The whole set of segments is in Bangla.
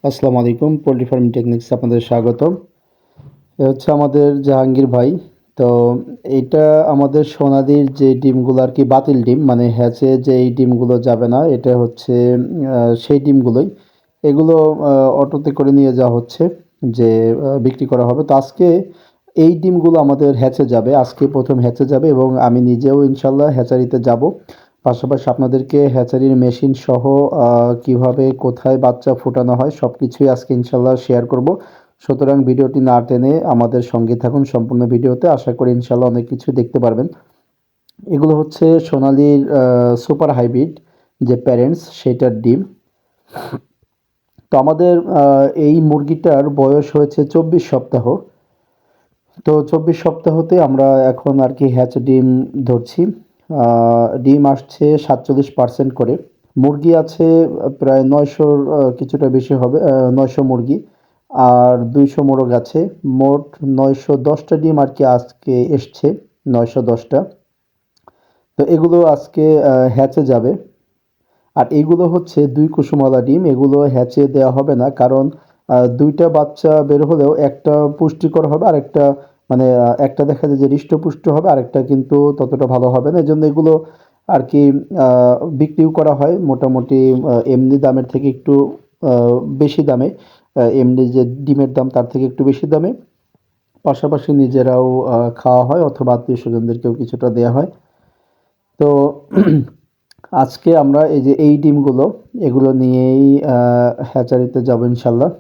আসসালামু আলাইকুম। পোল্ট্রি ফার্মিং টেকনিক্স আপনাদের স্বাগতম। এ হচ্ছে আমাদের জাহাঙ্গীর ভাই। তো এইটা আমাদের সোনালীর যে ডিমগুলো আর কি বাতিল ডিম, মানে হ্যাচে যে এই ডিমগুলো যাবে না, এটা হচ্ছে সেই ডিমগুলোই। এগুলো অটোতে করে নিয়ে যাওয়া হচ্ছে, যে বিক্রি করা হবে। তো আজকে এই ডিমগুলো আমাদের হ্যাচে যাবে, আজকে প্রথম হ্যাচে যাবে এবং আমি নিজেও ইনশাল্লাহ হ্যাচারিতে যাব। পাশাপাশি আপনাদেরকে হ্যাচারির মেশিন সহ কিভাবে কোথায় বাচ্চা ফোটানো হয় সব কিছুই আজকে ইনশাল্লাহ শেয়ার করব। সুতরাং ভিডিওটি না টেনে আমাদের সঙ্গে থাকুন সম্পূর্ণ ভিডিওতে, আশা করি ইনশাল্লাহ অনেক কিছু দেখতে পারবেন। এগুলো হচ্ছে সোনালীর সুপার হাইব্রিড যে প্যারেন্টস সেটার ডিম। তো আমাদের এই মুরগিটার বয়স হয়েছে 24 সপ্তাহ। তো 24 সপ্তাহতে আমরা এখন আর কি হ্যাচ ডিম ধরছি। ডিম আসছে 47% করে। মুরগি আছে প্রায় 900, কিছুটা বেশি হবে, 900 মুরগি। আর 200 মোরগ আছে। মোট 910টা ডিম আর কি আজকে এসছে, 910টা। তো এগুলো আজকে হ্যাচে যাবে। আর এইগুলো হচ্ছে দুই কুসুমওয়ালা ডিম, এগুলো হ্যাচে দেওয়া হবে না, কারণ দুইটা বাচ্চা বের হলেও একটা পুষ্টিকর হবে আর একটা, মানে একটা দেখা যায় যে হৃষ্টপুষ্ট হবে, আরেকটা কিন্তু ততটা ভালো হবে না। এই জন্য এগুলো আর কি বিক্রিও করা হয় মোটামুটি এমনি দামের থেকে একটু বেশি দামে। এমনি যে ডিমের দাম তার থেকে একটু বেশি দামে। পাশাপাশি নিজেরাও খাওয়া হয় অথবা আত্মীয় স্বজনদেরকেও কিছুটা দেওয়া হয়। তো আজকে আমরা এই যে এই ডিমগুলো, এগুলো নিয়েই হ্যাচারিতে যাব ইনশাল্লাহ।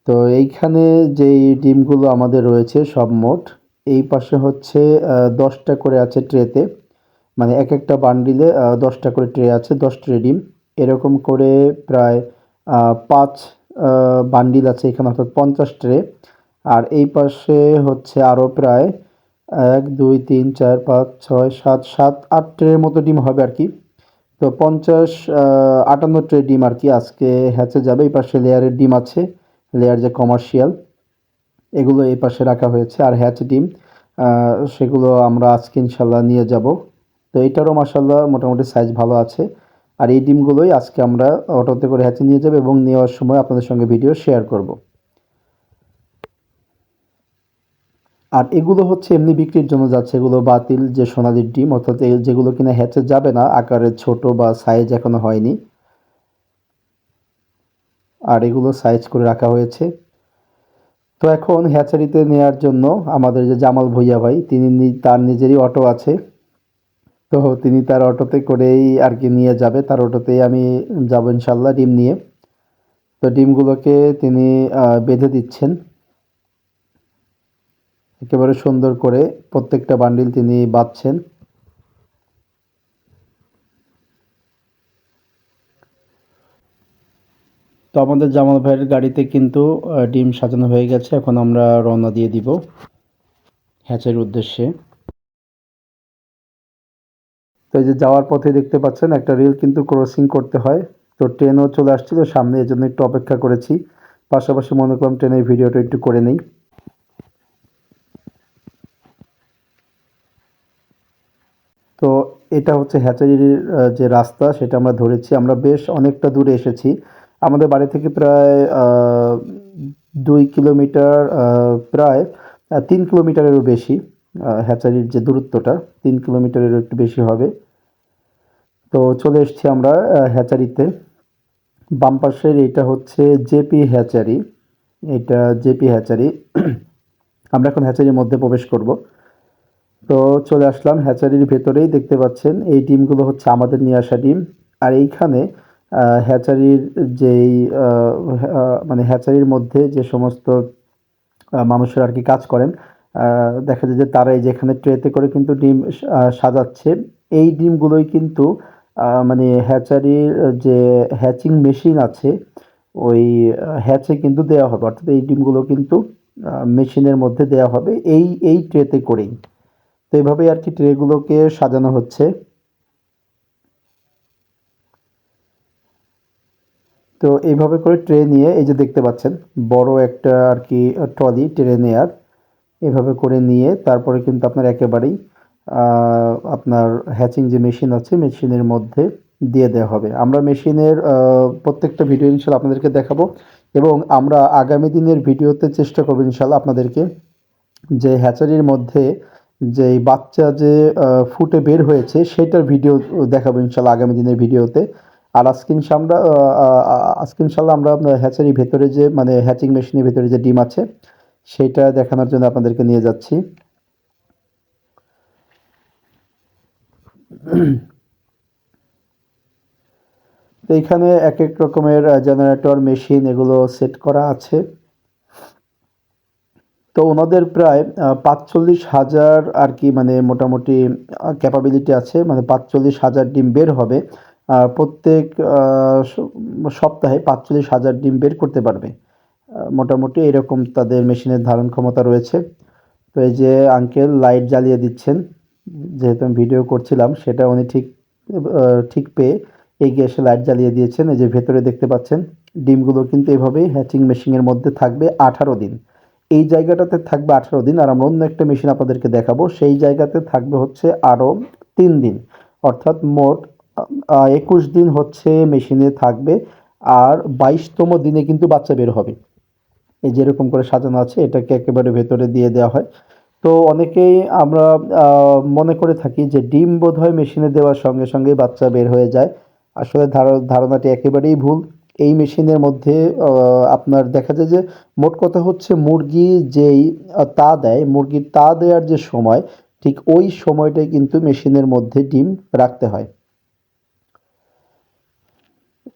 তো এইখানে যেই ডিমগুলো আমাদের রয়েছে সব মোট, এই পাশে হচ্ছে 10টা করে আছে ট্রেতে, মানে এক একটা বান্ডিলে 10টা করে ট্রে আছে, 10 ট্রে ডিম। এরকম করে প্রায় 5 বান্ডিল আছে এখানে, অর্থাৎ 50 ট্রে। আর এই পাশে হচ্ছে আরও প্রায় 1 2 3 4 5 6 7 8 ট্রের মতো ডিম হবে আর কি। তো 50 58 ট্রে ডিম আর কি আজকে হ্যাচে যাবে। এই পাশে লেয়ারের ডিম আছে, লেয়ার যে কমার্শিয়াল, এগুলো এই পাশে রাখা হয়েছে। আর হ্যাচ ডিম সেগুলো আমরা আজকে ইনশাল্লাহ নিয়ে যাব। তো এইটারও মাসাল্লাহ মোটামুটি সাইজ ভালো আছে। আর এই ডিমগুলোই আজকে আমরা অটোতে করে হ্যাচে নিয়ে যাব এবং নেওয়ার সময় আপনাদের সঙ্গে ভিডিও শেয়ার করব। আর এগুলো হচ্ছে এমনি বিক্রির জন্য যাচ্ছে, এগুলো বাতিল যে সোনালির ডিম, অর্থাৎ যেগুলো কিনা হ্যাচে যাবে না, আকারে ছোট বা সাইজ এখনো হয়নি। আর এগুলো সাইজ করে রাখা হয়েছে। তো এখন হ্যাচারিতে নেয়ার জন্য আমাদের যে জামাল ভুঁইয়া ভাই, তিনি তার নিজেরই অটো আছে। তো তিনি তার অটোতে করেই আর কি নিয়ে যাবে, তার অটোতেই আমি যাব ইনশাল্লাহ ডিম নিয়ে। তো ডিমগুলোকে তিনি বেঁধে দিচ্ছেন একেবারে সুন্দর করে, প্রত্যেকটা বান্ডিল তিনি বাঁধছেন। তো আমাদের জামাল ভাইয়ের গাড়িতে কিন্তু ডিম সাজানো হয়ে গেছে, এখন আমরা রওনা দিয়ে দিব হ্যাচের উদ্দেশ্যে। তো এই যে যাওয়ার পথে দেখতে পাচ্ছেন একটা রেল কিন্তু ক্রসিং করতে হয়। তো ট্রেনও চলে আসছিল সামনে, এই জন্য একটু অপেক্ষা করেছি। পাশাপাশি মনে করলাম ট্রেনের ভিডিওটা একটু করে নেই। তো এটা হচ্ছে হ্যাচারির যে রাস্তা সেটা আমরা ধরেছি, আমরা বেশ অনেকটা দূরে এসেছি। আমাদের বাড়ি থেকে প্রায় 2 কিলোমিটার, প্রায় 3 কিলোমিটারেরও বেশি। হ্যাচারির যে দূরত্বটা 3 কিলোমিটারেরও একটু বেশি হবে। তো চলে এসেছি আমরা হ্যাচারিতে। বাম পাশের এটা হচ্ছে জেপি হ্যাচারি, এটা জেপি হ্যাচারি। আমরা এখন হ্যাচারির মধ্যে প্রবেশ করব। তো চলে আসলাম হ্যাচারির ভেতরেই, দেখতে পাচ্ছেন এই ডিমগুলো হচ্ছে আমাদের নিয়ে আসা ডিম। আর এইখানে হ্যাচারির যেই মানে হ্যাচারির মধ্যে যে সমস্ত মানুষের আর কি কাজ করেন, দেখা যায় যে তারা এই যেখানে ট্রেতে করে কিন্তু ডিম সাজাচ্ছে। এই ডিমগুলোই কিন্তু মানে হ্যাচারির যে হ্যাচিং মেশিন আছে, ওই হ্যাচে কিন্তু দেওয়া হবে, অর্থাৎ এই ডিমগুলো কিন্তু মেশিনের মধ্যে দেওয়া হবে এই ট্রেতে করেই। তো এইভাবেই আর কি ট্রেগুলোকে সাজানো হচ্ছে। তো এইভাবে করে ট্রে নিয়ে, এই যে দেখতে পাচ্ছেন বড় একটা আর কি ট্রলি ট্রে নেয়ার, এভাবে করে নিয়ে তারপরে কিন্তু আপনার একেবারেই আপনার হ্যাচিং যে মেশিন আছে মেশিনের মধ্যে দিয়ে দেওয়া হবে। আমরা মেশিনের প্রত্যেকটা ভিডিও ইনশাল্লাহ আপনাদেরকে দেখাবো, এবং আমরা আগামী দিনের ভিডিওতে চেষ্টা করবো ইনশাল্লাহ আপনাদেরকে যে হ্যাচারির মধ্যে যেই বাচ্চা যে ফুটে বের হয়েছে সেটার ভিডিও দেখাবো ইনশাল্লাহ আগামী দিনের ভিডিওতে। আর আজকে ইনশাল্লাহ আমরা আপনার হ্যাচারির ভেতরে যে মানে হ্যাচিং মেশিনের ভেতরে যে ডিম আছে সেটা দেখানোর জন্য আপনাদেরকে নিয়ে যাচ্ছি। তো এইখানে এক এক রকমের জেনারেটর মেশিন এগুলো সেট করা আছে। তো ওনাদের প্রায় ৪৫,০০০ আর কি, মানে মোটামুটি ক্যাপাবিলিটি আছে, মানে ৪৫,০০০ ডিম বের হবে। প্রত্যেক সপ্তাহে ৪৫,০০০ ডিম বের করতে পারবে। মোটামুটি এরকম তাদের মেশিনের ধারণ ক্ষমতা রয়েছে। তো এই যে আঙ্কেল লাইট জ্বালিয়ে দিচ্ছেন, যেহেতু আমি ভিডিও করছিলাম সেটা উনি ঠিক পেয়ে এগিয়ে এসে লাইট জ্বালিয়ে দিয়েছেন। এই যে ভেতরে দেখতে পাচ্ছেন ডিমগুলো কিন্তু এভাবেই হ্যাচিং মেশিনের মধ্যে থাকবে ১৮ দিন। এই জায়গাটাতে থাকবে ১৮ দিন, আর আমরা অন্য একটা মেশিন আপনাদেরকে দেখাবো, সেই জায়গাতে থাকবে হচ্ছে আরও ৩ দিন। অর্থাৎ মোট ২১ দিন হচ্ছে মেশিনে থাকবে, আর ২২তম দিনে কিন্তু বাচ্চা বের হবে। এই যেরকম করে সাজানো আছে এটাকে একেবারে ভেতরে দিয়ে দেওয়া হয়। তো অনেকেই আমরা মনে করে থাকি যে ডিম বোধহয় মেশিনে দেওয়ার সঙ্গে সঙ্গেই বাচ্চা বের হয়ে যায়। আসলে ধারণাটি একেবারেই ভুল। এই মেশিনের মধ্যে আপনার দেখা যায় যে মোট কথা হচ্ছে মুরগি যেই তা দেয়, মুরগির তা দেওয়ার যে সময়, ঠিক ওই সময়টাই কিন্তু মেশিনের মধ্যে ডিম রাখতে হয়।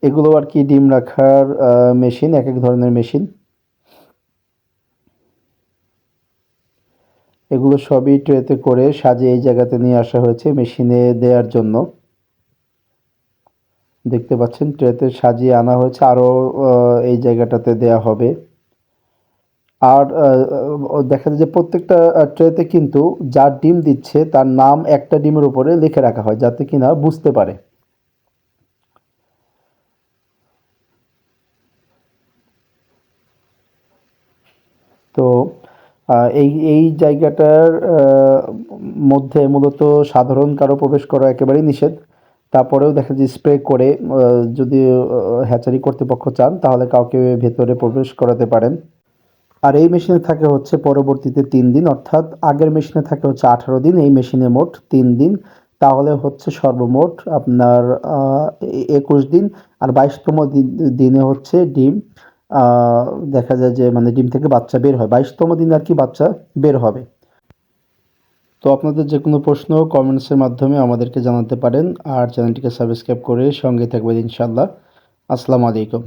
এগুলো আর কি ডিম রাখার মেশিন, এক এক ধরনের মেশিন। এগুলো সবই ট্রেতে করে সাজিয়ে এই জায়গাতে নিয়ে আসা হয়েছে মেশিনে দেওয়ার জন্য। দেখতে পাচ্ছেন ট্রেতে সাজিয়ে আনা হয়েছে, আরও এই জায়গাটাতে দেয়া হবে। আর দেখা যায় যে প্রত্যেকটা ট্রেতে কিন্তু যার ডিম দিচ্ছে তার নাম একটা ডিমের উপরে লিখে রাখা হয় যাতে কিনা বুঝতে পারে। তো এই এই জায়গাটার মধ্যে মূলত সাধারণ কারো প্রবেশ করা একেবারেই নিষেধ। তারপরেও দেখা যায় স্প্রে করে যদি হ্যাচারি কর্তৃপক্ষ চান তাহলে কাউকে ভেতরে প্রবেশ করাতে পারেন। আর এই মেশিনে থাকে হচ্ছে পরবর্তীতে ৩ দিন, অর্থাৎ আগের মেশিনে থাকে হচ্ছে ১৮ দিন, এই মেশিনে মোট ৩ দিন। তাহলে হচ্ছে সর্বমোট আপনার ২১ দিন। আর ২২তম দিনে হচ্ছে ডিম দেখা যায় যে মানে ডিম থেকে বাচ্চা বের হয়, ২২তম দিন আর কি বাচ্চা বের হবে। তো আপনাদের যে কোনো প্রশ্ন কমেন্টসের মাধ্যমে আমাদেরকে জানাতে পারেন, আর চ্যানেলটিকে সাবস্ক্রাইব করে সঙ্গে থাকবেন ইনশাল্লাহ। আসসালামু আলাইকুম।